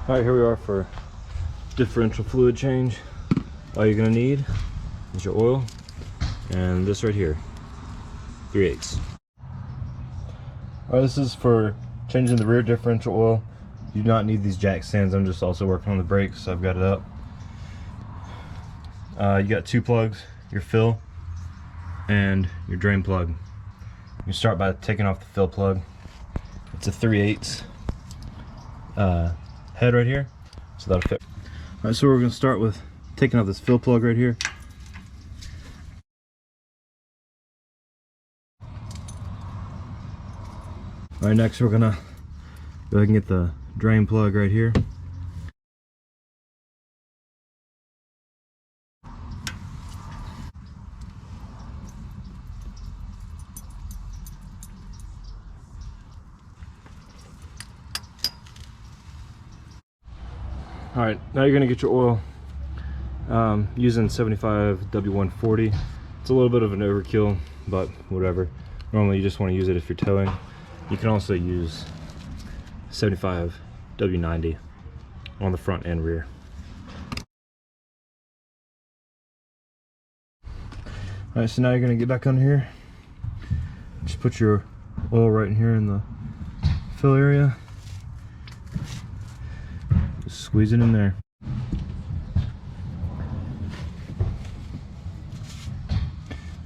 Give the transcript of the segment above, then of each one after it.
Alright, here we are for differential fluid change. All you're going to need is your oil and this right here, 3/8. Alright, this is for changing the rear differential oil. You do not need these jack stands. I'm just also working on the brakes, so I've got it up. You got two plugs, your fill and your drain plug. You start by taking off the fill plug. It's a 3/8 head right here, so that'll fit. Alright, so we're going to start with taking off this fill plug right here. Alright, next we're going to go ahead and get the drain plug right here. Alright, now you're going to get your oil using 75 W140. It's a little bit of an overkill, but whatever. Normally you just want to use it if you're towing. You can also use 75 W90 on the front and rear. Alright, so now you're going to get back under here. Just put your oil right in here in the fill area. Just squeeze it in there.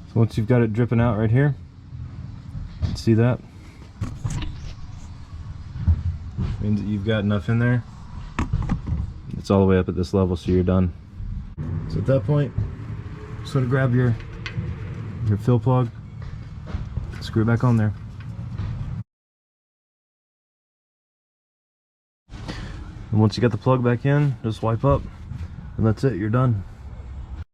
So once you've got it dripping out right here, see that? Means that you've got enough in there. It's all the way up at this level, so you're done. So at that point, sort of grab your fill plug, screw it back on there. And once you got the plug back in, just wipe up, and that's it, you're done.